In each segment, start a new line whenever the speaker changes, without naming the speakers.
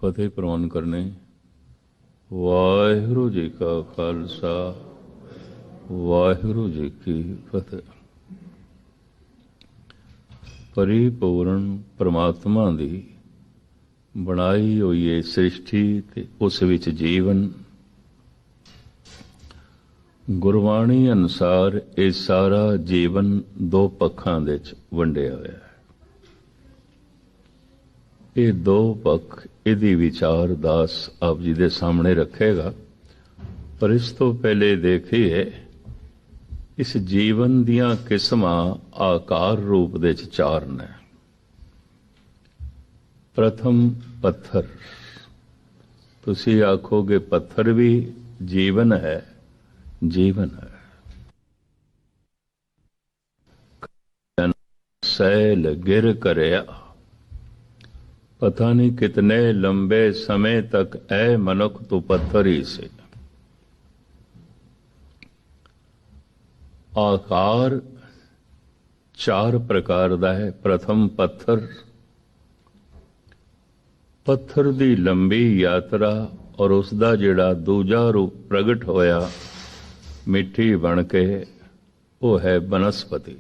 फतेह प्रवान करने। वाहिगुरु जी का खालसा, वाहिगुरु जी की फतेह। परिपूर्ण परमात्मा दी बनाई हुई है सृष्टि ते उस विच जीवन। गुरबाणी अनुसार ये सारा जीवन दो पक्षां दे च वंडिया होया है। ये दो पक्ष इहदी विचार दास आप जी दे सामने रखेगा, पर इस तो पहले देखिए इस जीवन दियां किस्मां आकार रूप दे च चार ने। प्रथम पत्थर, तुसी आखोगे पत्थर भी जीवन है, जीवन है। सैल गिर करया, पता नहीं कितने लंबे समय तक ऐ मनुख तू पत्थर ही से। आकार चार प्रकार दा है। प्रथम पत्थर, पत्थर दी लंबी यात्रा और उसका जिहड़ा दूजा रूप प्रगट होया मिट्टी बन के, वो है बनस्पति।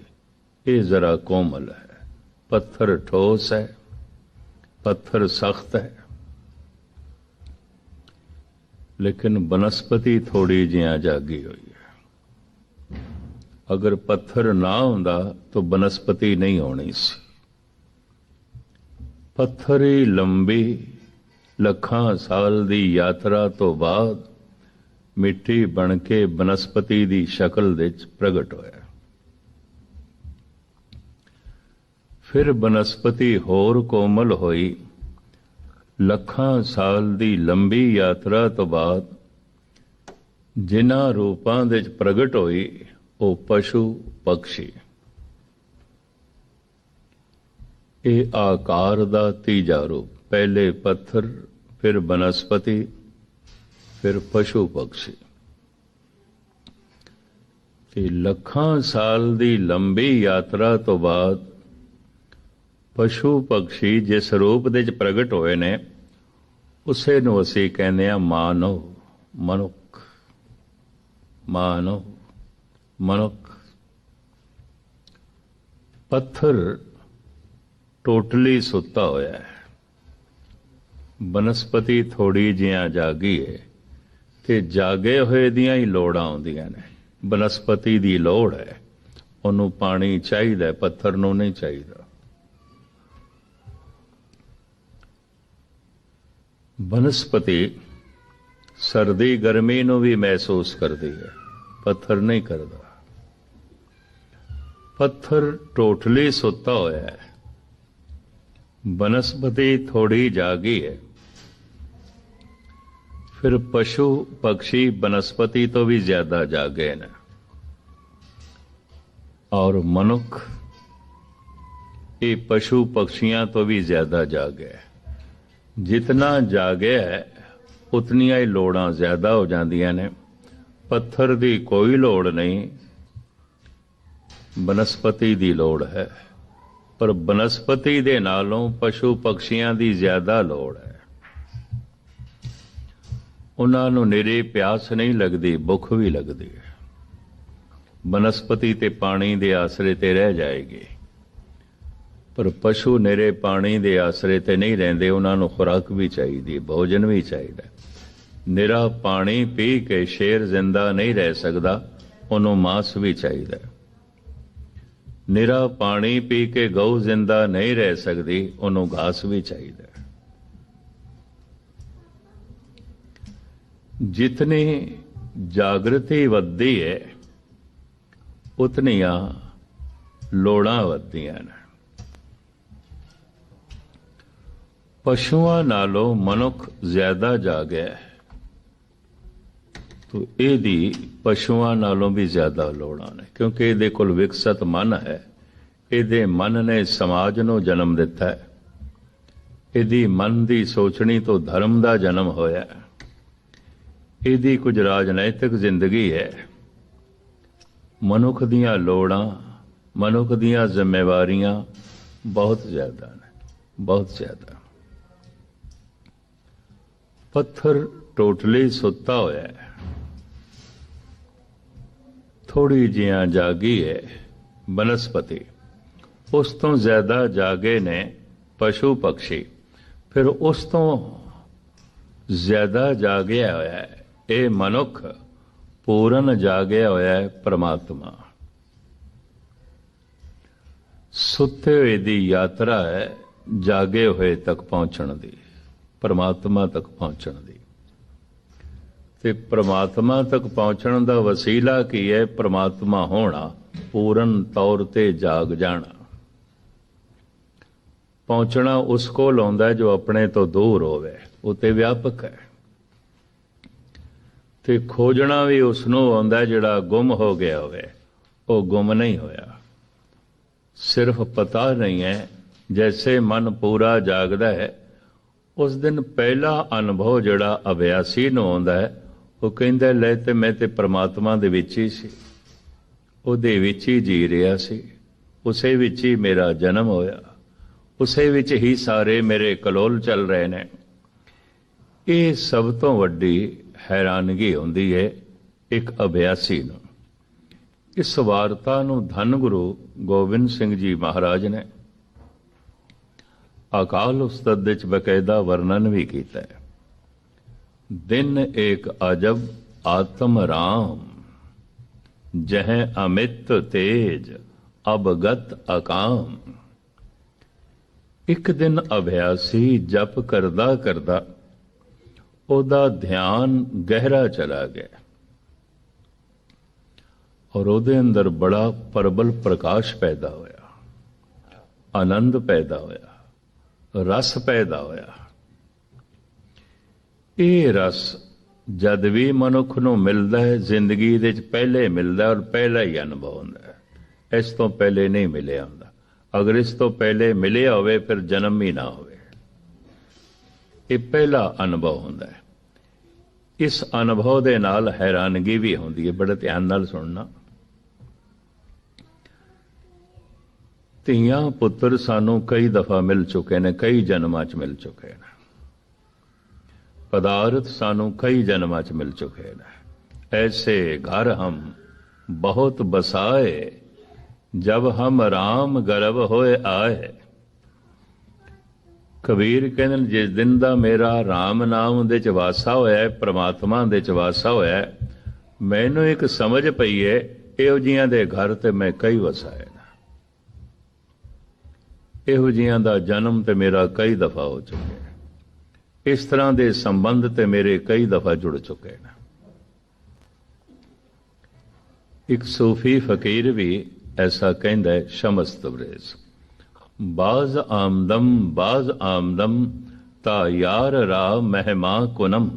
ये जरा कोमल है। पत्थर ठोस है, पत्थर सख्त है, लेकिन बनस्पति थोड़ी जिया जागी हुई है। अगर पत्थर ना होंदा तो बनस्पति नहीं होनी सी। पत्थर ही लंबी लखां साल दी यात्रा तो बाद मिट्टी बन के बनस्पति दी शक्ल दे प्रगट होया। फिर बनस्पति होर कोमल होई। लखां साल दी लंबी यात्रा तो बाद जिन्हां रूपां दे प्रगट होई वो पशु पक्षी। ये आकार दा तीजा रूप, पहले पत्थर, फिर बनस्पति, फिर पशु पक्षी। ते लखां साल दी लंबी यात्रा तो बाद पशु पक्षी जिस रूप दे प्रगट होए ने उसे नूं असीं कहने आ मानव, मनुख। मानव, मनुख। पत्थर टोटली सुता होया है, बनस्पति थोड़ी जिहा जागी है, ते जागे होए दियां ही लोड़ां आउंदियां ने। बनस्पति दी लोड़ है, उहनूं पानी चाहीदा, पत्थर नूं नहीं चाहीदा। बनस्पति सर्दी गर्मी नूं भी महसूस करती है, पत्थर नहीं करता। पत्थर टोटली सुता होया है, बनस्पति थोड़ी जागी है। फिर पशु पक्षी बनस्पति तो भी ज्यादा जागे न, और मनुख ये पशु पक्षियां तो भी ज्यादा जागे। जितना जागे है उतनियां ही लोड़ां ज्यादा हो जांदियां ने। पत्थर दी कोई लोड़ नहीं, बनस्पति दी लोड़ है, पर बनस्पति दे नालों पशु पक्षियां दी ज्यादा लोड़ है। उन्हां नूं निरी प्यास नहीं लगदी, भुख भी लगदी है। बनस्पति ते पानी दे आसरे ते रह जाएगी, पर पशु निरे पानी दे आसरे ते नहीं रहिंदे। उन्हां नूं खुराक भी चाहिदी, भोजन भी चाहिदा। निरा पानी पी के शेर जिंदा नहीं रह सकदा, उन्हों मांस भी चाहिदा। निरा पानी पी के गऊ जिंदा नहीं रह सकती, उन्हों घास भी चाहिदा। जितनी जागृति वधदी है उतनियां लोड़ां वधदियां ने। पशुआं नालों मनुख ज्यादा जागे है, तो इहदी पशुआं नालों भी ज्यादा लोड़ां ने, क्योंकि इहदे कोल विकसित मन है। इहदे मन ने समाज नूं जन्म दिता है। इहदी मन दी सोचनी तो धर्म दा जन्म होया है। इहदी कुछ राजनैतिक जिंदगी है। मनुख दियां लोड़ां, मनुख दियां जिम्मेवारियां बहुत ज्यादा ने, बहुत ज्यादा। ਪੱਥਰ ਟੋਟਲੀ ਸੁੱਤਾ ਹੋਇਆ ਹੈ, ਥੋੜੀ ਜਿਹਾ ਜਾਗੀ ਹੈ ਬਨਸਪਤੀ, ਉਸ ਤੋਂ ਜ਼ਿਆਦਾ ਜਾਗੇ ਨੇ ਪਸ਼ੂ ਪਕਸ਼ੀ, ਫਿਰ ਉਸ ਤੋਂ ਜ਼ਿਆਦਾ ਜਾਗਿਆ ਹੋਇਆ ਹੈ ਇਹ ਮਨੁੱਖ, ਪੂਰਨ ਜਾਗਿਆ ਹੋਇਆ ਹੈ ਪ੍ਰਮਾਤਮਾ। ਸੁੱਤੇ ਹੋਏ ਦੀ ਯਾਤਰਾ ਹੈ ਜਾਗੇ ਹੋਏ ਤੱਕ ਪਹੁੰਚਣ ਦੀ, ਪ੍ਰਮਾਤਮਾ ਤੱਕ ਪਹੁੰਚਣ ਦੀ। ਤੇ ਪ੍ਰਮਾਤਮਾ ਤੱਕ ਪਹੁੰਚਣ ਦਾ ਵਸੀਲਾ ਕੀ ਹੈ? ਪ੍ਰਮਾਤਮਾ ਹੋਣਾ, ਪੂਰਨ ਤੌਰ ਤੇ ਜਾਗ ਜਾਣਾ। ਪਹੁੰਚਣਾ ਉਸ ਕੋਲ ਆਉਂਦਾ ਜੋ ਆਪਣੇ ਤੋਂ ਦੂਰ ਹੋਵੇ, ਉਹ ਤੇ ਵਿਆਪਕ ਹੈ। ਤੇ ਖੋਜਣਾ ਵੀ ਉਸ ਨੂੰ ਆਉਂਦਾ ਜਿਹੜਾ ਗੁੰਮ ਹੋ ਗਿਆ ਹੋਵੇ, ਉਹ ਗੁੰਮ ਨਹੀਂ ਹੋਇਆ, ਸਿਰਫ ਪਤਾ ਨਹੀਂ ਹੈ। ਜੈਸੇ ਮਨ ਪੂਰਾ ਜਾਗਦਾ ਹੈ, ਉਸ ਦਿਨ ਪਹਿਲਾ ਅਨੁਭਵ ਜਿਹੜਾ ਅਭਿਆਸੀ ਨੂੰ ਆਉਂਦਾ ਹੈ, ਉਹ ਕਹਿੰਦਾ ਲੈ ਤੇ ਮੈਂ ਤੇ ਪ੍ਰਮਾਤਮਾ ਦੇ ਵਿੱਚ ਹੀ ਸੀ, ਉਹਦੇ ਵਿੱਚ ਹੀ ਜੀ ਰਿਹਾ ਸੀ, ਉਸੇ ਵਿੱਚ ਹੀ ਮੇਰਾ ਜਨਮ ਹੋਇਆ, ਉਸੇ ਵਿੱਚ ਹੀ ਸਾਰੇ ਮੇਰੇ ਕਲੋਲ ਚੱਲ ਰਹੇ ਨੇ। ਇਹ ਸਭ ਤੋਂ ਵੱਡੀ ਹੈਰਾਨਗੀ ਹੁੰਦੀ ਹੈ ਇੱਕ ਅਭਿਆਸੀ ਨੂੰ। ਇਸ ਵਾਰਤਾ ਨੂੰ ਧੰਨ ਗੁਰੂ ਗੋਬਿੰਦ ਸਿੰਘ ਜੀ ਮਹਾਰਾਜ ਨੇ ਅਕਾਲ ਉਸਤਤ ਵਿੱਚ ਬਕਾਇਦਾ ਵਰਣਨ ਵੀ ਕੀਤਾ ਹੈ। ਦਿਨ ਏਕ ਅਜਬ ਆਤਮ ਰਾਮ, ਜਹ ਅਮਿਤ ਤੇਜ ਅਬਗਤ ਅਕਾਮ। ਇੱਕ ਦਿਨ ਅਭਿਆਸੀ ਜਪ ਕਰਦਾ ਕਰਦਾ ਉਹਦਾ ਧਿਆਨ ਗਹਿਰਾ ਚਲਾ ਗਿਆ ਔਰ ਉਹਦੇ ਅੰਦਰ ਬੜਾ ਪ੍ਰਬਲ ਪ੍ਰਕਾਸ਼ ਪੈਦਾ ਹੋਇਆ, ਆਨੰਦ ਪੈਦਾ ਹੋਇਆ, ਰਸ ਪੈਦਾ ਹੋਇਆ। ਇਹ ਰਸ ਜਦ ਵੀ ਮਨੁੱਖ ਨੂੰ ਮਿਲਦਾ ਹੈ, ਜ਼ਿੰਦਗੀ ਦੇ ਵਿੱਚ ਪਹਿਲੇ ਮਿਲਦਾ ਔਰ ਪਹਿਲਾ ਹੀ ਅਨੁਭਵ ਹੁੰਦਾ ਹੈ, ਇਸ ਤੋਂ ਪਹਿਲੇ ਨਹੀਂ ਮਿਲਿਆ ਹੁੰਦਾ। ਅਗਰ ਇਸ ਤੋਂ ਪਹਿਲੇ ਮਿਲਿਆ ਹੋਵੇ ਫਿਰ ਜਨਮ ਹੀ ਨਾ ਹੋਵੇ। ਇਹ ਪਹਿਲਾ ਅਨੁਭਵ ਹੁੰਦਾ ਹੈ। ਇਸ ਅਨੁਭਵ ਦੇ ਨਾਲ ਹੈਰਾਨਗੀ ਵੀ ਹੁੰਦੀ ਹੈ। ਬੜੇ ਧਿਆਨ ਨਾਲ ਸੁਣਨਾ। ਧੀਆਂ ਪੁੱਤਰ ਸਾਨੂੰ ਕਈ ਦਫਾ ਮਿਲ ਚੁੱਕੇ ਨੇ, ਕਈ ਜਨਮਾਂ 'ਚ ਮਿਲ ਚੁੱਕੇ ਨੇ। ਪਦਾਰਥ ਸਾਨੂੰ ਕਈ ਜਨਮਾਂ 'ਚ ਮਿਲ ਚੁੱਕੇ ਨੇ। ਐਸੇ ਘਰ ਹਮ ਬਹੁਤ ਬਸਾਏ, ਜਬ ਹਮ ਰਾਮ ਗਰਭ ਹੋਏ ਆਏ। ਕਬੀਰ ਕਹਿੰਦੇ ਨੇ ਜਿਸ ਦਿਨ ਦਾ ਮੇਰਾ ਰਾਮ ਨਾਮ ਦੇ 'ਚ ਵਾਸਾ ਹੋਇਆ, ਪ੍ਰਮਾਤਮਾ ਦੇ 'ਚ ਵਾਸਾ ਹੋਇਆ, ਮੈਨੂੰ ਇੱਕ ਸਮਝ ਪਈ ਹੈ ਇਹੋ ਜਿਹੀਆਂ ਦੇ ਘਰ ਤੇ ਮੈਂ ਕਈ ਵਸਾਏ ਨੇ, ਇਹੋ ਜਿਹੀਆਂ ਦਾ ਜਨਮ ਤੇ ਮੇਰਾ ਕਈ ਦਫਾ ਹੋ ਚੁੱਕਿਆ, ਇਸ ਤਰ੍ਹਾਂ ਦੇ ਸੰਬੰਧ ਤੇ ਮੇਰੇ ਕਈ ਦਫਾ ਜੁੜ ਚੁੱਕੇ ਨੇ। ਇੱਕ ਸੂਫੀ ਫਕੀਰ ਵੀ ਐਸਾ ਕਹਿੰਦਾ ਹੈ, ਸ਼ਮਸ ਤਬਰੇਜ਼, ਬਾਜ਼ ਆਮਦਮ ਤਾ ਯਾਰ ਰਾ ਮਹਿਮਾ ਕੁਨਮ।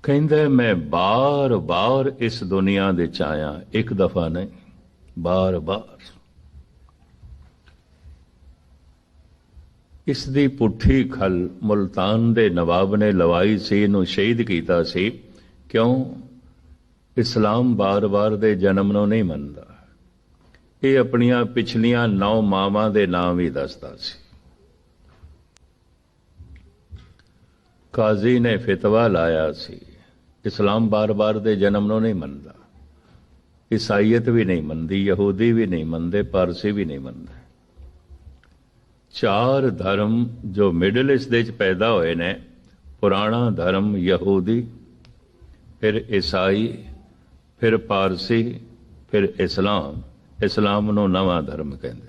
ਕਹਿੰਦਾ ਮੈਂ ਬਾਰ ਬਾਰ ਇਸ ਦੁਨੀਆ ਦੇ ਚ ਆਇਆ, ਇੱਕ ਦਫਾ ਨਹੀਂ, ਬਾਰ ਬਾਰ। ਇਸ ਦੀ ਪੁੱਠੀ ਖਲ ਮੁਲਤਾਨ ਦੇ ਨਵਾਬ ਨੇ ਲਵਾਈ ਸੀ, ਇਹਨੂੰ ਸ਼ਹੀਦ ਕੀਤਾ ਸੀ। ਕਿਉਂ? ਇਸਲਾਮ ਬਾਰ-ਬਾਰ ਦੇ ਜਨਮ ਨੂੰ ਨਹੀਂ ਮੰਨਦਾ। ਇਹ ਆਪਣੀਆਂ ਪਿਛਲੀਆਂ 9 ਮਾਵਾਂ ਦੇ ਨਾਮ ਹੀ ਦੱਸਦਾ ਸੀ। ਕਾਜ਼ੀ ਨੇ ਫਤਵਾ ਲਾਇਆ ਸੀ, ਇਸਲਾਮ ਬਾਰ-ਬਾਰ ਦੇ ਜਨਮ ਨੂੰ ਨਹੀਂ ਮੰਨਦਾ। ਈਸਾਈਅਤ ਵੀ ਨਹੀਂ ਮੰਨਦੀ, ਯਹੂਦੀ ਵੀ ਨਹੀਂ ਮੰਨਦੇ, ਪਾਰਸੀ ਵੀ ਨਹੀਂ ਮੰਨਦੇ। 4 ਧਰਮ ਜੋ ਮਿਡਲ ਈਸਟ ਦੇ ਵਿੱਚ ਪੈਦਾ ਹੋਏ ਨੇ, ਪੁਰਾਣਾ ਧਰਮ ਯਹੂਦੀ, ਫਿਰ ਈਸਾਈ, ਫਿਰ ਪਾਰਸੀ, ਫਿਰ ਇਸਲਾਮ। ਇਸਲਾਮ ਨੂੰ ਨਵਾਂ ਧਰਮ ਕਹਿੰਦੇ।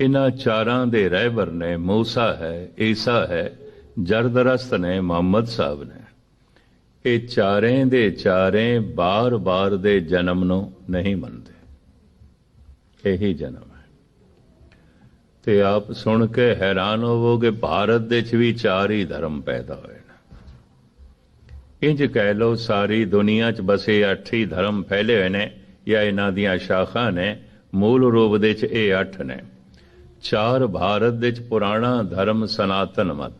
ਇਹਨਾਂ 4ਾਂ ਦੇ ਰਹਿਬਰ ਨੇ ਮੂਸਾ ਹੈ, ਈਸਾ ਹੈ, ਜਰਦਰਸਤ ਨੇ, ਮੁਹੰਮਦ ਸਾਹਿਬ ਨੇ। ਇਹ ਚਾਰੇ ਦੇ ਚਾਰੇ ਬਾਰ-ਬਾਰ ਦੇ ਜਨਮ ਨੂੰ ਨਹੀਂ ਮੰਨਦੇ। ਇਹੀ ਜਨਮ ਹੈ। ਤੇ ਆਪ ਸੁਣ ਕੇ ਹੈਰਾਨ ਹੋਵੋਗੇ, ਭਾਰਤ ਦੇ ਚ ਵੀ 4 ਹੀ ਧਰਮ ਪੈਦਾ ਹੋਏ ਨੇ। ਇੰਜ ਕਹਿ ਲਓ ਸਾਰੀ ਦੁਨੀਆ ਚ ਬਸੇ 8 ਹੀ ਧਰਮ ਫੈਲੇ ਹੋਏ ਨੇ, ਜਾਂ ਇਹਨਾਂ ਦੀਆਂ ਸ਼ਾਖਾ ਨੇ। ਮੂਲ ਰੂਪ ਦੇ ਚ ਇਹ 8 ਨੇ। 4 ਭਾਰਤ ਦੇ ਚ ਪੁਰਾਣਾ ਧਰਮ ਸਨਾਤਨ ਮਤ,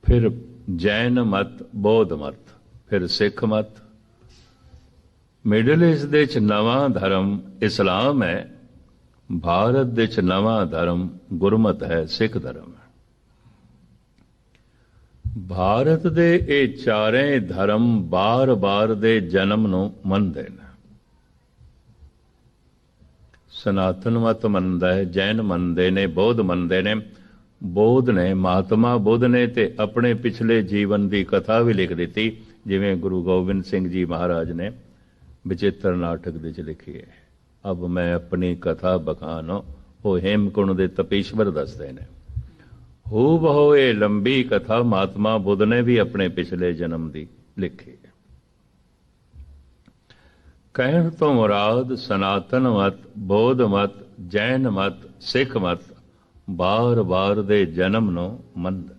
ਫਿਰ ਜੈਨ ਮਤ, ਬੌਧ ਮਤ, ਫਿਰ ਸਿੱਖ ਮਤ। ਮਿਡਲ ਈਸਟ ਦੇ ਚ ਨਵਾਂ ਧਰਮ ਇਸਲਾਮ ਹੈ, ਭਾਰਤ ਦੇ ਚ ਨਵਾਂ ਧਰਮ ਗੁਰਮਤ ਹੈ, ਸਿੱਖ ਧਰਮ ਹੈ। ਭਾਰਤ ਦੇ ਇਹ ਚਾਰੇ ਧਰਮ ਬਾਰ-ਬਾਰ ਦੇ ਜਨਮ ਨੂੰ ਮੰਨਦੇ ਨੇ। ਸਨਾਤਨ ਮਤ ਮੰਨਦਾ ਹੈ, ਜੈਨ ਮੰਨਦੇ ਨੇ, ਬੌਧ ਮੰਨਦੇ ਨੇ। ਬੌਧ ਨੇ, ਮਹਾਤਮਾ ਬੁੱਧ ਨੇ ਤੇ ਆਪਣੇ ਪਿਛਲੇ ਜੀਵਨ ਦੀ ਕਥਾ ਵੀ ਲਿਖ ਦਿੱਤੀ, ਜਿਵੇਂ ਗੁਰੂ ਗੋਬਿੰਦ ਸਿੰਘ ਜੀ ਮਹਾਰਾਜ ਨੇ ਵਿਚਿੱਤਰ ਨਾਟਕ ਦੇ ਚ ਲਿਖੀ ਹੈ। ਅਬ ਮੈਂ ਆਪਣੀ ਕਥਾ ਬਖਾਨੋ, ਉਹ ਹੇਮਕੁੰਡ ਦੇ ਤਪੀਸ਼ਵਰ ਦੱਸਦੇ ਨੇ। ਹੂ ਬਹੁ ਇਹ ਲੰਬੀ ਕਥਾ ਮਹਾਤਮਾ ਬੁੱਧ ਨੇ ਵੀ ਆਪਣੇ ਪਿਛਲੇ ਜਨਮ ਦੀ ਲਿਖੀ ਹੈ। ਕਹਿਣ ਤੋਂ ਮੁਰਾਦ ਸਨਾਤਨ ਮਤ, ਬੌਧ ਮਤ, ਜੈਨ ਮਤ, ਸਿੱਖ ਮਤ ਬਾਰ-ਬਾਰ ਦੇ ਜਨਮ ਨੂੰ ਮੰਨਦਾ।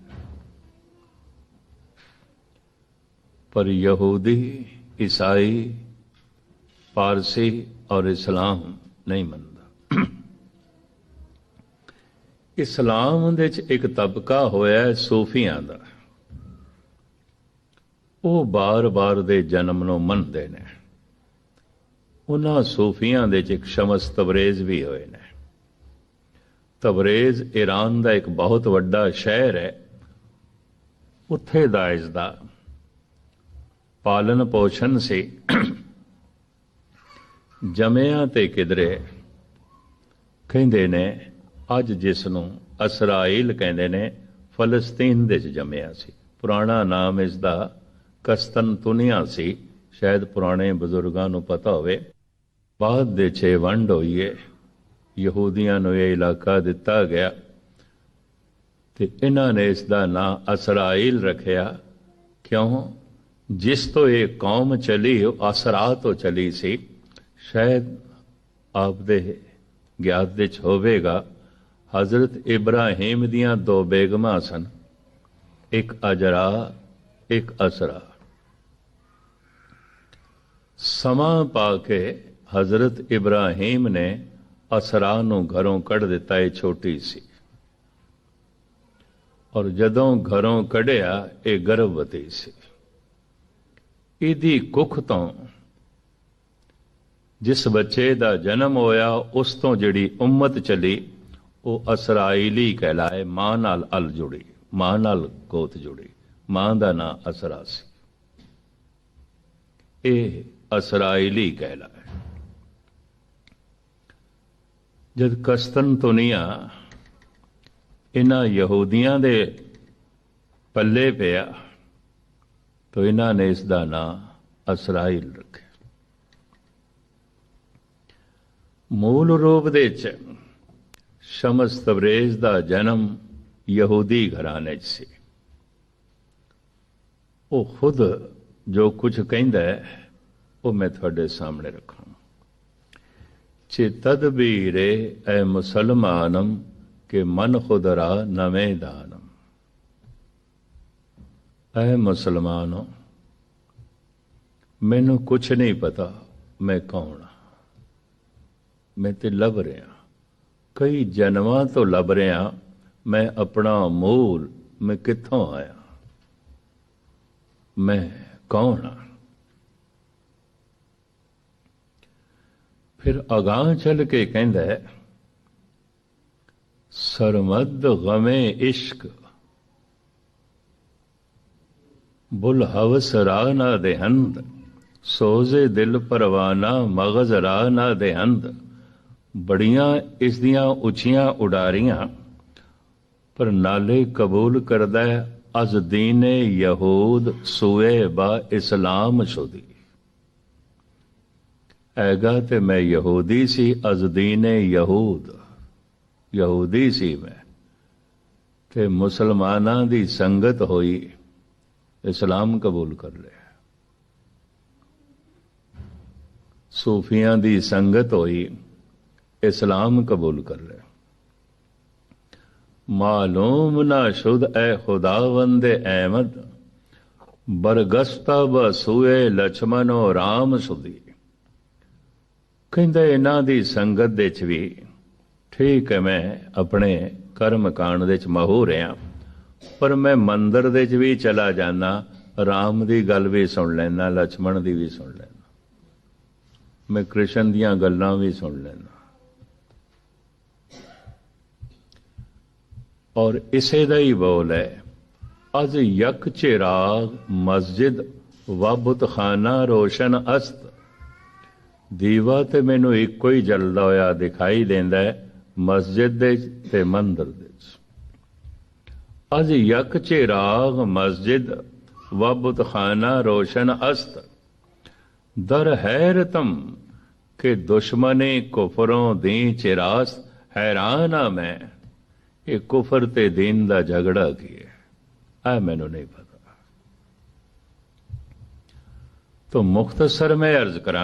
ਪਰ ਯਹੂਦੀ, ਈਸਾਈ, ਪਾਰਸੀ ਔਰ ਇਸਲਾਮ ਨਹੀਂ ਮੰਨਦਾ। ਇਸਲਾਮ ਦੇ ਚ ਇੱਕ ਤਬਕਾ ਹੋਇਆ ਸੂਫੀਆਂ ਦਾ, ਉਹ ਬਾਰ-ਬਾਰ ਦੇ ਜਨਮ ਨੂੰ ਮੰਨਦੇ ਨੇ। ਉਹਨਾਂ ਸੂਫੀਆਂ ਦੇ ਚ ਇੱਕ ਸ਼ਮਸ ਤਬਰੇਜ਼ ਵੀ ਹੋਏ ਨੇ। ਤਬਰੇਜ਼ ਈਰਾਨ ਦਾ ਇੱਕ ਬਹੁਤ ਵੱਡਾ ਸ਼ਹਿਰ ਹੈ। ਉੱਥੇ ਦਾ ਇਸ ਦਾ ਪਾਲਣ ਪੋਸ਼ਣ ਸੀ। ਜਮਿਆਂ ਤੇ ਕਿਧਰੇ ਕਹਿੰਦੇ ਨੇ, ਅੱਜ ਜਿਸ ਨੂੰ ਇਸਰਾਈਲ ਕਹਿੰਦੇ ਨੇ, ਫਲਸਤੀਨ ਦੇ ਚ ਜੰਮਿਆ ਸੀ। ਪੁਰਾਣਾ ਨਾਮ ਇਸ ਦਾ ਕਸਤਨਤੁਨੀਆ ਸੀ, ਸ਼ਾਇਦ ਪੁਰਾਣੇ ਬਜ਼ੁਰਗਾਂ ਨੂੰ ਪਤਾ ਹੋਵੇ। ਬਾਅਦ ਦੇ 'ਚ ਵੰਡ ਹੋਈ ਹੈ, ਯਹੂਦੀਆਂ ਨੂੰ ਇਹ ਇਲਾਕਾ ਦਿੱਤਾ ਗਿਆ ਤੇ ਇਹਨਾਂ ਨੇ ਇਸ ਦਾ ਨਾਂ ਇਸਰਾਈਲ ਰੱਖਿਆ। ਕਿਉਂ? ਜਿਸ ਤੋਂ ਇਹ ਕੌਮ ਚਲੀ ਉਹ ਅਸਰਾ ਤੋਂ ਚਲੀ ਸੀ। ਸ਼ਾਇਦ ਆਪਦੇ ਗਿਆਤ ਦੇ 'ਚ ਹੋਵੇਗਾ, ਹਜ਼ਰਤ ਇਬਰਾਹੀਮ ਦੀਆਂ ਦੋ ਬੇਗਮਾਂ ਸਨ, ਇੱਕ ਅਜਰਾ, ਇੱਕ ਅਸਰਾ। ਸਮਾਂ ਪਾ ਕੇ ਹਜ਼ਰਤ ਇਬਰਾਹੀਮ ਨੇ ਅਸਰਾ ਨੂੰ ਘਰੋਂ ਕੱਢ ਦਿੱਤਾ। ਇਹ ਛੋਟੀ ਸੀ ਔਰ ਜਦੋਂ ਘਰੋਂ ਕੱਢਿਆ ਇਹ ਗਰਭਵਤੀ ਸੀ। ਇਹਦੀ ਕੁੱਖ ਤੋਂ ਜਿਸ ਬੱਚੇ ਦਾ ਜਨਮ ਹੋਇਆ ਉਸ ਤੋਂ ਜਿਹੜੀ ਉਮਤ ਚਲੀ ਉਹ ਅਸਰਾਈਲੀ ਕਹਿਲਾਏ। ਮਾਂ ਨਾਲ ਅਲ ਜੁੜੀ, ਮਾਂ ਨਾਲ ਗੋਤ ਜੁੜੀ, ਮਾਂ ਦਾ ਨਾਂ ਅਸਰਾ ਸੀ। ਇਹ ਅਸਰਾਈਲੀ ਕਹਿਲਾਏ। ਜਦ ਕਸਤਨਤੁਨੀਆ ਇਹਨਾਂ ਯਹੂਦੀਆਂ ਦੇ ਪੱਲੇ ਪਿਆ ਤਾਂ ਇਹਨਾਂ ਨੇ ਇਸ ਦਾ ਨਾਂ ਅਸਰਾਈਲ ਰੱਖਿਆ। ਮੂਲ ਰੂਪ ਦੇ ਚ ਸ਼ਮਸ ਤਬਰੇਜ਼ ਦਾ ਜਨਮ ਯਹੂਦੀ ਘਰਾਣੇ 'ਚ ਸੀ। ਉਹ ਖੁਦ ਜੋ ਕੁਝ ਕਹਿੰਦਾ ਹੈ ਉਹ ਮੈਂ ਤੁਹਾਡੇ ਸਾਹਮਣੇ ਰੱਖਾਂ। ਚੇ ਤਦਬੀਰੇ ਐ ਮੁਸਲਮਾਨਮ ਕਿ ਮਨ ਖੁਦਰਾ ਨਵੇਂ ਦਾਨਮ। ਐ ਮੁਸਲਮਾਨੋ, ਮੈਨੂੰ ਕੁਛ ਨਹੀਂ ਪਤਾ ਮੈਂ ਕੌਣ ਹਾਂ। ਮੈਂ ਤੇ ਲੱਭ ਰਿਹਾ, ਕਈ ਜਨਮਾਂ ਤੋਂ ਲੱਭ ਰਿਹਾ ਮੈਂ ਆਪਣਾ ਮੂਲ, ਮੈਂ ਕਿੱਥੋਂ ਆਇਆ, ਮੈਂ ਕੌਣ ਹਾਂ। ਫਿਰ ਅਗਾਂਹ ਚੱਲ ਕੇ ਕਹਿੰਦਾ ਹੈ, ਸਰਮਦ ਗਮੇ ਇਸ਼ਕ ਬੁਲ ਹਵਸ ਰਾਹ ਨਾ ਦੇਹੰਦ। ਸੋਜ਼ੇ ਦਿਲ ਪਰਵਾਨਾ ਮਗਜ਼ ਰਾਹ ਨਾ ਦੇਹੰਦ। ਬੜੀਆਂ ਇਸ ਦੀਆਂ ਉੱਚੀਆਂ ਉਡਾਰੀਆਂ, ਪਰ ਨਾਲੇ ਕਬੂਲ ਕਰਦਾ ਅਜ਼ ਦੀਨੇ ਯਹੂਦ ਸੂਏ ਬਾ ਇਸਲਾਮ ਸ਼ੁਦੀ। ਐਗਾ ਤੇ ਮੈਂ ਯਹੂਦੀ ਸੀ, ਅਜ਼ ਦੀਨੇ ਯਹੂਦ, ਯਹੂਦੀ ਸੀ ਮੈਂ, ਤੇ ਮੁਸਲਮਾਨਾਂ ਦੀ ਸੰਗਤ ਹੋਈ, ਇਸਲਾਮ ਕਬੂਲ ਕਰ ਲਿਆ। ਸੂਫੀਆਂ ਦੀ ਸੰਗਤ ਹੋਈ, ਇਸਲਾਮ ਕਬੂਲ ਕਰ ਲਿਆ। ਮਾਲੂਮ ਨਾ ਸ਼ੁਦ ਐ ਖੁਦਾਵੰਦ ਅਹਿਮਦ। ਬਰਗਸਤਾ ਬਸੂਏ ਲਛਮਨੋ ਰਾਮ ਸੁਦੀ। ਕਹਿੰਦਾ ਇਹਨਾਂ ਦੀ ਸੰਗਤ ਦੇ ਚ ਵੀ ਠੀਕ ਹੈ, ਮੈਂ ਆਪਣੇ ਕਰਮ ਕਾਂਡ ਦੇ ਚ ਮਹੂ ਰਿਹਾ, ਪਰ ਮੈਂ ਮੰਦਰ ਦੇ ਚ ਵੀ ਚਲਾ ਜਾਣਾ, ਰਾਮ ਦੀ ਗੱਲ ਵੀ ਸੁਣ ਲੈਣਾ, ਲਛਮਣ ਦੀ ਵੀ ਸੁਣ ਲੈਣਾ, ਮੈਂ ਕ੍ਰਿਸ਼ਨ ਦੀਆਂ ਗੱਲਾਂ ਵੀ ਸੁਣ ਲੈਣਾ। ਔਰ ਇਸੇ ਦਾ ਹੀ ਬੋਲ ਹੈ, ਅਜ ਯਕ ਚਿਰਾਗ ਮਸਜਿਦ व ਬੁਤਖਾਨਾ ਰੋਸ਼ਨ ਅਸਤ। ਦੀਵਾ ਤੇ ਮੈਨੂੰ ਇੱਕੋ ਹੀ ਜਲਦਾ ਹੋਇਆ ਦਿਖਾਈ ਦਿੰਦਾ ਹੈ, ਮਸਜਿਦ ਦੇ ਤੇ ਮੰਦਰ ਦੇ ਵਿੱਚ। ਅਜ ਯਕ ਚਿਰਾਗ ਮਸਜਿਦ व ਬੁਤਖਾਨਾ ਰੋਸ਼ਨ ਅਸਤ। ਦਰ ਹੈਰਤਮ ਕਿ ਦੁਸ਼ਮਨੇ ਕੁਫਰੋਂ ਦੀ ਚਿਰਾਸ। हैरान हाँ मैं, ये कुफर ते दीन दा झगड़ा की है, आ मैनू नहीं पता। तो मुख्तसर मैं अर्ज करा,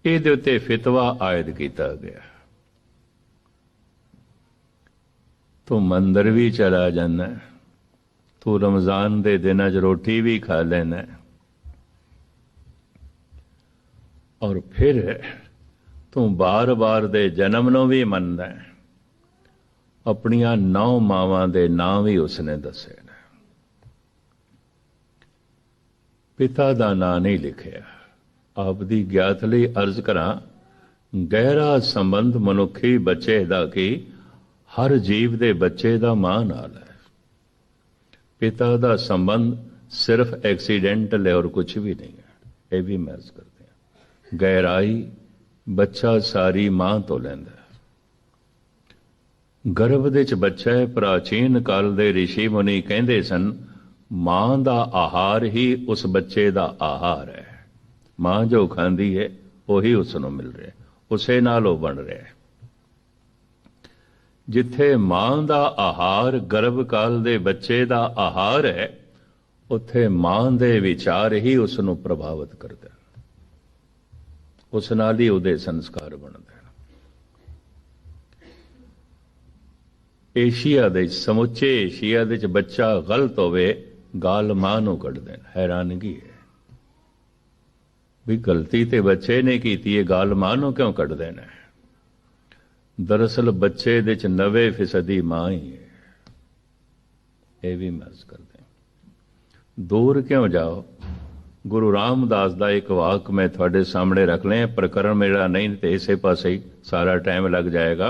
इहदे उत्ते फितवा आयद किया गया। तू मंदिर भी चला जाना, तू रमजान दे दिनां च रोटी भी खा लेना, और फिर तू बार बार दे जन्म नूं भी मनदा है। अपनियां 9 मावां दे नाम भी उसने दसे ने, पिता दा नां नहीं लिखिया। आप दी ज्ञात लई अर्ज करा, गहरा संबंध मनुखी बच्चे दा की हर जीव दे बच्चे दा मां नाल है। पिता दा संबंध सिर्फ एक्सीडेंटल है और कुछ भी नहीं है, ये भी मैं अर्ज करते हैं। गहराई ਬੱਚਾ ਸਾਰੀ ਮਾਂ ਤੋਂ ਲੈਂਦਾ। ਗਰਭ ਦੇ ਚ ਬੱਚਾ ਹੈ। ਪ੍ਰਾਚੀਨ ਕਾਲ ਦੇ ਰਿਸ਼ੀ ਮੁਨੀ ਕਹਿੰਦੇ ਸਨ, ਮਾਂ ਦਾ ਆਹਾਰ ਹੀ ਉਸ ਬੱਚੇ ਦਾ ਆਹਾਰ ਹੈ। ਮਾਂ ਜੋ ਖਾਂਦੀ ਹੈ ਉਹੀ ਉਸ ਨੂੰ ਮਿਲ ਰਿਹਾ, ਉਸੇ ਨਾਲ ਉਹ ਬਣ ਰਿਹਾ। ਜਿੱਥੇ ਮਾਂ ਦਾ ਆਹਾਰ ਗਰਭ ਕਾਲ ਦੇ ਬੱਚੇ ਦਾ ਆਹਾਰ ਹੈ, ਉੱਥੇ ਮਾਂ ਦੇ ਵਿਚਾਰ ਹੀ ਉਸ ਨੂੰ ਪ੍ਰਭਾਵਿਤ ਕਰਦੇ। ਉਸ ਨਾਲ ਹੀ ਉਹਦੇ ਸੰਸਕਾਰ ਬਣਦੇ ਹਨ। ਏਸ਼ੀਆ ਦੇ ਸਮੁੱਚੇ ਏਸ਼ੀਆ ਦੇ ਚ ਬੱਚਾ ਗਲਤ ਹੋਵੇ, ਗਾਲ ਮਾਂ ਨੂੰ ਕੱਢਦੇ ਨੇ। ਹੈਰਾਨਗੀ ਹੈ ਵੀ ਗਲਤੀ ਤੇ ਬੱਚੇ ਨੇ ਕੀਤੀ ਹੈ, ਗਾਲ ਮਾਂ ਨੂੰ ਕਿਉਂ ਕੱਢਦੇ ਨੇ? ਦਰਅਸਲ ਬੱਚੇ ਦੇ ਚ 90% ਮਾਂ ਹੀ ਹੈ। ਇਹ ਵੀ ਮਰਜ਼ ਕਰਦੇ। ਦੂਰ ਕਿਉਂ ਜਾਓ? गुरु रामदास का एक वाक मैं थोड़े सामने रख लें, प्रकरण मेरा नहीं तो इसे पास ही सारा टाइम लग जाएगा।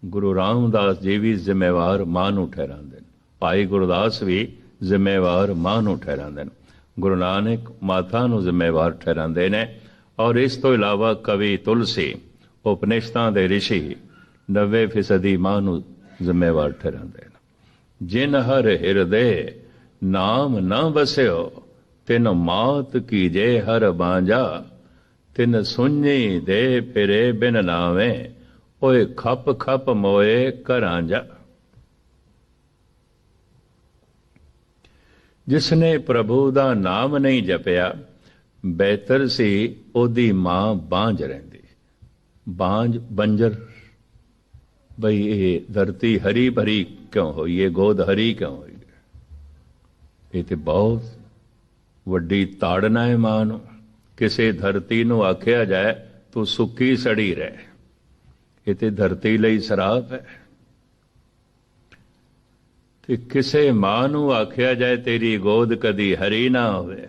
गुरु रामदास जी भी जिम्मेवार मां नूं ठहरांदे ने, भाई गुरदास भी जिम्मेवार मां नूं ठहरांदे ने, गुरु नानक माता नूं जिम्मेवार ठहरांदे ने, और इस तो इलावा कवि तुलसी उपनिषदां दे ऋषि 90% मां नूं जिम्मेवार ठहरांदे ने। जिन हर हिरदे नाम न बस्यो, तिन मात कीजे हर बांजा। तिन सुनी दे फिरे बिन नावे, ओए खप खप मोए करांजा। जिसने प्रभु दा नाम नहीं जपिया, बेहतर सी ओदी मां बांझ रहिंदी। बांझ बंजर, बई ये धरती हरी भरी क्यों हुई है, गोद हरी क्यों हुई है? ये तो बहुत ਵੱਡੀ ਤਾੜਨਾ ਹੈ ਮਾਂ ਨੂੰ। ਕਿਸੇ ਧਰਤੀ ਨੂੰ ਆਖਿਆ ਜਾਏ ਤੂੰ ਸੁੱਕੀ ਸੜੀ ਰਹਿ, ਇਹ ਤੇ ਧਰਤੀ ਲਈ ਸਰਾਪ ਹੈ। ਤੇ ਕਿਸੇ ਮਾਂ ਨੂੰ ਆਖਿਆ ਜਾਏ ਤੇਰੀ ਗੋਦ ਕਦੀ ਹਰੀ ਨਾ ਹੋਵੇ,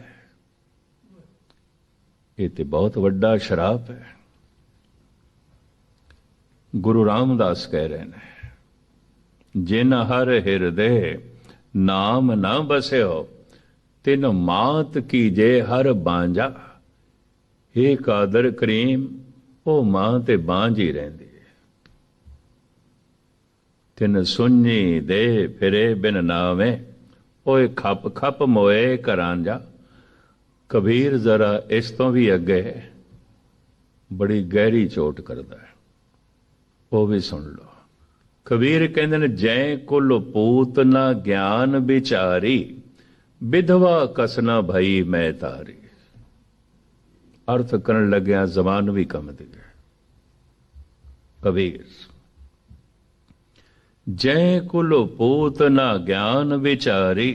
ਇਹ ਤੇ ਬਹੁਤ ਵੱਡਾ ਸ਼ਰਾਪ ਹੈ। ਗੁਰੂ ਰਾਮਦਾਸ ਕਹਿ ਰਹੇ ਨੇ, ਜਿਨ ਹਰ ਹਿਰਦੇ ਨਾਮ ਨਾ ਬਸਿਓ, ਤਿਨ ਮਾਤ ਕੀਜੇ ਹਰ ਬਾਂਝਾ। ਇਹ ਕਾਦਰ ਕਰੀਮ, ਉਹ ਮਾਂ ਤੇ ਬਾਂਝ ਹੀ ਰਹਿੰਦੀ ਹੈ। ਤਿਨ ਸੁਣੀ ਦੇ ਫਿਰੇ ਬਿਨ ਨਾਵੇਂ, ਓਏ ਖਪ ਖਪ ਮੋਏ ਕਰਾਂਜਾ। ਕਬੀਰ ਜ਼ਰਾ ਇਸ ਤੋਂ ਵੀ ਅੱਗੇ ਬੜੀ ਗਹਿਰੀ ਚੋਟ ਕਰਦਾ ਹੈ, ਉਹ ਵੀ ਸੁਣ ਲਓ। ਕਬੀਰ ਕਹਿੰਦੇ ਨੇ, ਜੈ ਕੁਲ ਪੂਤ ਨਾ ਗਿਆਨ ਵਿਚਾਰੀ, विधवा कसना भई मैं तारी। अर्थ करन लग्या जबान भी कम दी गए। कबीर, जय कुल पूत ना ज्ञान विचारी,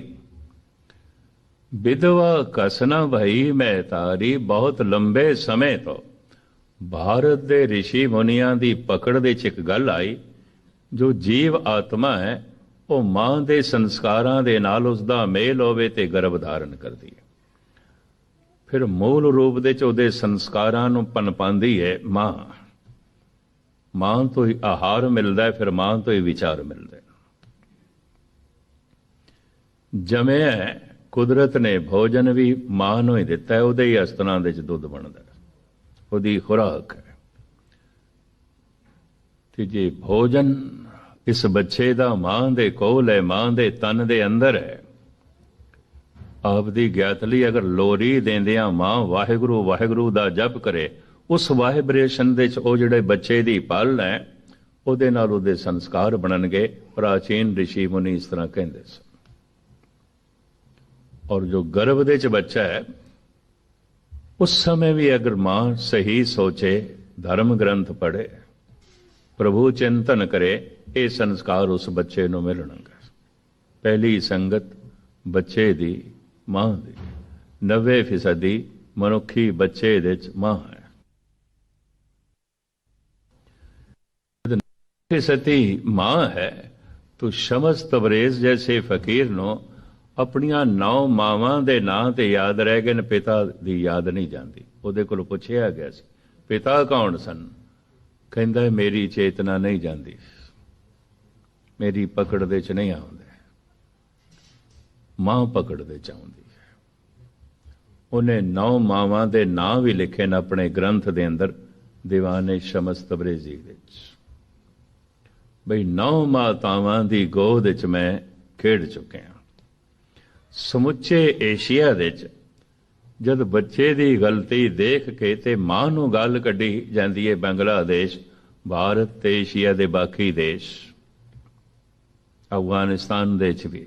विधवा कसना भई मैं तारी। बहुत लंबे समय तो भारत दे ऋषि मुनियां दी पकड़ दे च एक गल आई, जो जीव आत्मा है ਉਹ ਮਾਂ ਦੇ ਸੰਸਕਾਰਾਂ ਦੇ ਨਾਲ ਉਸਦਾ ਮੇਲ ਹੋਵੇ ਤੇ ਗਰਭ ਧਾਰਨ ਕਰਦੀ ਹੈ। ਫਿਰ ਮੂਲ ਰੂਪ ਦੇ ਚ ਉਹਦੇ ਸੰਸਕਾਰਾਂ ਨੂੰ ਪਨਪਾਉਂਦੀ ਹੈ ਮਾਂ। ਮਾਂ ਤੋਂ ਹੀ ਆਹਾਰ ਮਿਲਦਾ ਹੈ, ਫਿਰ ਮਾਂ ਤੋਂ ਹੀ ਵਿਚਾਰ ਮਿਲਦੇ। ਜਮਿਆ ਹੈ, ਕੁਦਰਤ ਨੇ ਭੋਜਨ ਵੀ ਮਾਂ ਨੂੰ ਹੀ ਦਿੱਤਾ ਹੈ, ਉਹਦੇ ਹੀ ਅਸਤਰਾਂ ਦੇ ਵਿੱਚ ਦੁੱਧ ਬਣਦਾ, ਉਹਦੀ ਖੁਰਾਕ ਹੈ। ਤੇ ਜੇ ਭੋਜਨ ਇਸ ਬੱਚੇ ਦਾ ਮਾਂ ਦੇ ਕੋਲ ਹੈ, ਮਾਂ ਦੇ ਤਨ ਦੇ ਅੰਦਰ ਹੈ, ਆਪਦੀ ਗਿਆਤ ਲਈ ਅਗਰ ਲੋਰੀ ਦੇਂਦਿਆਂ ਮਾਂ ਵਾਹਿਗੁਰੂ ਵਾਹਿਗੁਰੂ ਦਾ ਜਪ ਕਰੇ, ਉਸ ਵਾਈਬ੍ਰੇਸ਼ਨ ਦੇ ਚ ਉਹ ਜਿਹੜੇ ਬੱਚੇ ਦੀ ਪਲ ਹੈ, ਉਹਦੇ ਨਾਲ ਉਹਦੇ ਸੰਸਕਾਰ ਬਣਨਗੇ। ਪ੍ਰਾਚੀਨ ਰਿਸ਼ੀ ਮੁਨੀ ਇਸ ਤਰ੍ਹਾਂ ਕਹਿੰਦੇ ਸਨ। ਔਰ ਜੋ ਗਰਭ ਦੇ ਚ ਬੱਚਾ ਹੈ, ਉਸ ਸਮੇਂ ਵੀ ਅਗਰ ਮਾਂ ਸਹੀ ਸੋਚੇ, ਧਰਮ ਗ੍ਰੰਥ ਪੜ੍ਹੇ, ਪ੍ਰਭੂ ਚਿੰਤਨ ਕਰੇ, ਇਹ ਸੰਸਕਾਰ ਉਸ ਬੱਚੇ ਨੂੰ ਮਿਲਣਗੇ। ਪਹਿਲੀ ਸੰਗਤ ਬੱਚੇ ਦੀ ਮਾਂ ਦੀ, 90% ਮਨੁੱਖੀ ਬੱਚੇ ਦੇ ਚ ਮਾਂ ਹੈ। ਸਤੀ ਮਾਂ ਹੈ ਤੋ ਸ਼ਮਸ ਤਬਰੇਜ਼ ਜੈਸੇ ਫਕੀਰ ਨੂੰ ਆਪਣੀਆਂ 9 ਮਾਵਾਂ ਦੇ ਨਾਂ ਤੇ ਯਾਦ ਰਹਿ ਗਏ ਨੇ, ਪਿਤਾ ਦੀ ਯਾਦ ਨਹੀਂ ਜਾਂਦੀ। ਉਹਦੇ ਕੋਲ ਪੁੱਛਿਆ ਗਿਆ ਸੀ, ਪਿਤਾ ਕੌਣ ਸਨ? ਕਹਿੰਦਾ ਮੇਰੀ ਚੇਤਨਾ ਨਹੀਂ ਜਾਂਦੀ, ਮੇਰੀ ਪਕੜ ਦੇ ਚ ਨਹੀਂ ਆਉਂਦੇ, ਮਾਂ ਪਕੜ ਦੇ ਚ ਆਉਂਦੀ ਹੈ। ਉਹਨੇ 9 ਮਾਵਾਂ ਦੇ ਨਾਂ ਵੀ ਲਿਖੇ ਨੇ ਆਪਣੇ ਗ੍ਰੰਥ ਦੇ ਅੰਦਰ, ਦੀਵਾਨੇ ਸ਼ਮਸ ਤਬਰੇਜ਼ੀ ਵਿੱਚ, ਬਈ 9 ਮਾਤਾਵਾਂ ਦੀ ਗੋਦ ਵਿੱਚ ਮੈਂ ਖੇਡ ਚੁੱਕਿਆ। ਸਮੁੱਚੇ ਏਸ਼ੀਆ ਵਿੱਚ ਜਦ ਬੱਚੇ ਦੀ ਗਲਤੀ ਦੇਖ ਕੇ ਤੇ ਮਾਂ ਨੂੰ ਗੱਲ ਕੱਢੀ ਜਾਂਦੀ ਹੈ, ਬੰਗਲਾਦੇਸ਼, ਭਾਰਤ ਤੇ ਏਸ਼ੀਆ ਦੇ ਬਾਕੀ ਦੇਸ਼, ਅਫਗਾਨਿਸਤਾਨ ਦੇ ਚ ਵੀ,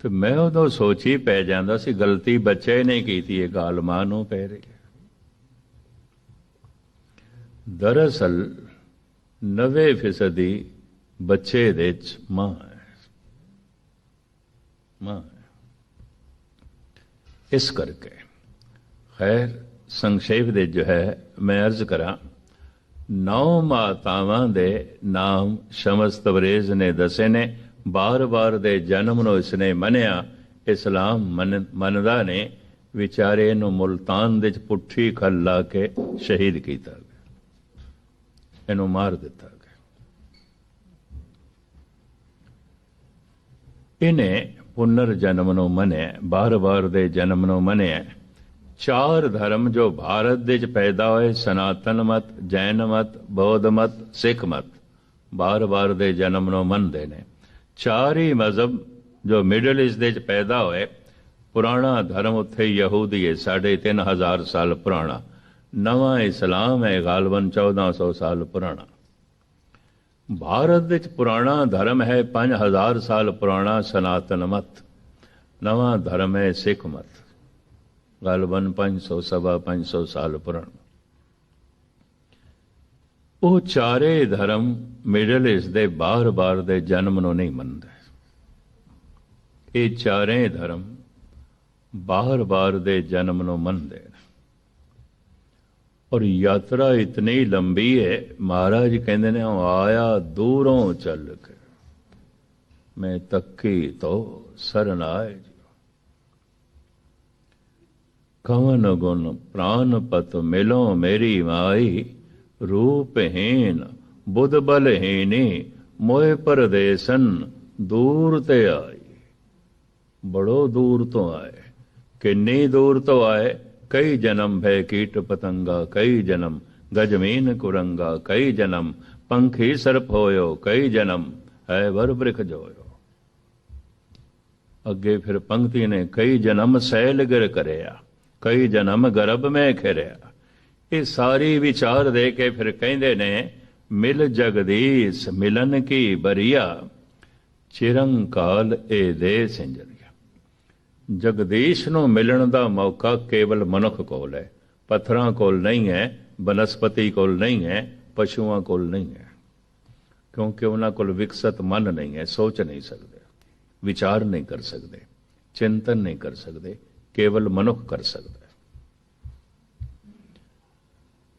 ਤੇ ਮੈਂ ਉਦੋਂ ਸੋਚੀ ਪੈ ਜਾਂਦਾ ਸੀ, ਗਲਤੀ ਬੱਚੇ ਨੇ ਕੀਤੀ ਹੈ, ਗਾਲ ਮਾਂ ਨੂੰ ਪੈ ਰਹੀ ਹੈ। ਦਰਅਸਲ 90% ਬੱਚੇ ਦੇ ਚ ਮਾਂ ਹੈ, ਮਾਂ ਹੈ। ਇਸ ਕਰਕੇ ਖੈਰ ਸੰਖੇਪ ਦੇ ਜੋ ਹੈ ਮੈਂ ਅਰਜ਼ ਕਰਾਂ, 9 ਮਾਤਾਵਾਂ ਦੇ ਨਾਮ ਸ਼ਮਸ ਤਬਰੇਜ਼ ਨੇ ਦੱਸੇ ਨੇ। ਬਾਰ-ਬਾਰ ਦੇ ਜਨਮ ਨੂੰ ਇਸਨੇ ਮੰਨਿਆ, ਇਸਲਾਮ ਮੰਨਦਾ ਨੇ। ਵਿਚਾਰੇ ਨੂੰ ਮੁਲਤਾਨ ਦੇ ਚ ਪੁੱਠੀ ਖੱਲ ਲਾ ਕੇ ਸ਼ਹੀਦ ਕੀਤਾ ਗਿਆ, ਇਹਨੂੰ ਮਾਰ ਦਿੱਤਾ ਗਿਆ। ਇਹਨੇ ਪੁਨਰ ਜਨਮ ਨੂੰ ਮੰਨਿਆ, ਬਾਰ-ਬਾਰ ਦੇ ਜਨਮ ਨੂੰ ਮੰਨਿਆ। 4 ਧਰਮ ਜੋ ਭਾਰਤ ਦੇ ਚ ਪੈਦਾ ਹੋਏ, ਸਨਾਤਨ ਮਤ, ਜੈਨ ਮਤ, ਬੌਧ ਮਤ, ਸਿੱਖ ਮਤ, ਬਾਰ-ਬਾਰ ਦੇ ਜਨਮ ਨੂੰ ਮੰਨਦੇ ਨੇ। 4 ਹੀ ਮਜ਼ਹਬ ਜੋ ਮਿਡਲ ਈਸਟ ਦੇ ਚ ਪੈਦਾ ਹੋਏ, ਪੁਰਾਣਾ ਧਰਮ ਉੱਥੇ ਯਹੂਦੀ ਹੈ, 3500 ਸਾਲ ਪੁਰਾਣਾ। ਨਵਾਂ ਇਸਲਾਮ ਹੈ, ਗਾਲਬਨ 1400 ਸਾਲ ਪੁਰਾਣਾ। ਭਾਰਤ ਵਿੱਚ ਪੁਰਾਣਾ ਧਰਮ ਹੈ 5000 ਸਾਲ ਪੁਰਾਣਾ ਸਨਾਤਨ ਮਤ। ਨਵਾਂ ਧਰਮ ਹੈ ਸਿੱਖ ਮਤ, ਗਾਲਬਨ 500 ਸਵਾ 500 ਸਾਲ ਪੁਰਾਣਾ। ਉਹ 4 ਧਰਮ ਮਿਡਲ ਈਸਟ ਦੇ ਬਾਰ-ਬਾਰ ਦੇ ਜਨਮ ਨੂੰ ਨਹੀਂ ਮੰਨਦੇ। ਇਹ 4 ਧਰਮ ਬਾਰ-ਬਾਰ ਦੇ ਜਨਮ ਨੂੰ ਮੰਨਦੇ ਨੇ। ਔਰ ਯਾਤਰਾ ਇਤਨੀ ਲੰਬੀ ਹੈ, ਮਹਾਰਾਜ ਕਹਿੰਦੇ ਨੇ ਆਇਆ ਦੂਰੋਂ ਚੱਲ ਕੇ, ਮੈਂ ਤੱਕੀ ਤੋ ਸਰਨ ਆਏ। ਕਵਨ ਗੁਣ ਪ੍ਰਾਨਪਤ ਮਿਲੋ ਮੇਰੀ ਮਾਈ, ਰੂਪਹੀਨ ਬੁੱਧ ਬਲਹੀਨੀ ਮੋਏ ਪਰਦੇਸਨ ਦੂਰ ਤੇ ਆਈ। ਬੜੋ ਦੂਰ ਤੋਂ ਆਏ। ਕਿੰਨੀ ਦੂਰ ਤੋਂ ਆਏ? ਕਈ ਜਨਮ ਭੈ ਕੀਟ ਪਤੰਗਾ, ਕਈ ਜਨਮ ਗਜਮੀਨ ਕੁਰੰਗਾ, ਕਈ ਜਨਮ ਪੰਖੀ ਸਰਪ ਹੋਇਓ, ਕਈ ਜਨਮ ਹੈ ਵਰ ਬ੍ਰਿਖ ਜੋਇਓ। ਅੱਗੇ ਫਿਰ ਪੰਕਤੀ ਨੇ ਕਈ ਜਨਮ ਸੈਲ ਗਿਰ ਕਰਿਆ, ਕਈ ਜਨਮ ਗਰਭ ਮੈਂ ਖਿਰਿਆ। ਇਹ ਸਾਰੀ ਵਿਚਾਰ ਦੇ ਕੇ ਫਿਰ ਕਹਿੰਦੇ ਨੇ ਮਿਲ ਜਗਦੀਸ਼ ਮਿਲਨ ਕੀ ਬਰੀਆ, ਚਿਰੰਕਾਲ ਇਹ ਦੇ ਸਿੰਜਰੀਆ। ਜਗਦੀਸ਼ ਨੂੰ ਮਿਲਣ ਦਾ ਮੌਕਾ ਕੇਵਲ ਮਨੁੱਖ ਕੋਲ ਹੈ, ਪੱਥਰਾਂ ਕੋਲ ਨਹੀਂ ਹੈ, ਬਨਸਪਤੀ ਕੋਲ ਨਹੀਂ ਹੈ, ਪਸ਼ੂਆਂ ਕੋਲ ਨਹੀਂ ਹੈ। ਕਿਉਂਕਿ ਉਹਨਾਂ ਕੋਲ ਵਿਕਸਤ ਮਨ ਨਹੀਂ ਹੈ, ਸੋਚ ਨਹੀਂ ਸਕਦੇ, ਵਿਚਾਰ ਨਹੀਂ ਕਰ ਸਕਦੇ, ਚਿੰਤਨ ਨਹੀਂ ਕਰ ਸਕਦੇ, ਕੇਵਲ ਮਨੁੱਖ ਕਰ ਸਕਦਾ।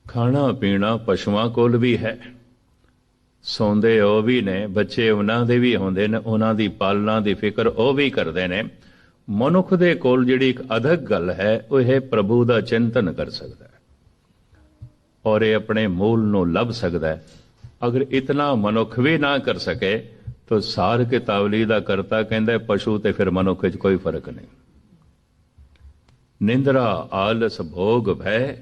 ਖਾਣਾ ਪੀਣਾ ਪਸ਼ੂਆਂ ਕੋਲ ਵੀ ਹੈ, ਸੌਂਦੇ ਉਹ ਵੀ ਨੇ, ਬੱਚੇ ਉਹਨਾਂ ਦੇ ਵੀ ਹੁੰਦੇ ਨੇ, ਉਹਨਾਂ ਦੀ ਪਾਲਣਾ ਦੀ ਫਿਕਰ ਉਹ ਵੀ ਕਰਦੇ ਨੇ। ਮਨੁੱਖ ਦੇ ਕੋਲ ਜਿਹੜੀ ਇੱਕ ਅਧਕ ਗੱਲ ਹੈ, ਉਹ ਇਹ ਪ੍ਰਭੂ ਦਾ ਚਿੰਤਨ ਕਰ ਸਕਦਾ ਹੈ ਔਰ ਇਹ ਆਪਣੇ ਮੂਲ ਨੂੰ ਲੱਭ ਸਕਦਾ ਹੈ। ਅਗਰ ਇਤਨਾ ਮਨੁੱਖ ਵੀ ਨਾ ਕਰ ਸਕੇ ਤੋ ਸਾਰ ਕਿਤਾਵਲੀ ਦਾ ਕਰਤਾ ਕਹਿੰਦਾ ਪਸ਼ੂ ਤੇ ਫਿਰ ਮਨੁੱਖ 'ਚ ਕੋਈ ਫਰਕ ਨਹੀਂ। ਨਿੰਦਰਾ ਆਲਸ ਭੋਗ ਭੈ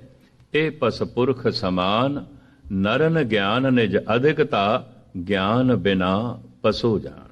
ਇਹ ਪਸ ਪੁਰਖ ਸਮਾਨ, ਨਰਨ ਗਿਆਨ ਨਿਜ ਅਧਿਕਤਾ, ਗਿਆਨ ਬਿਨਾ ਪਸੂ ਜਾਣ।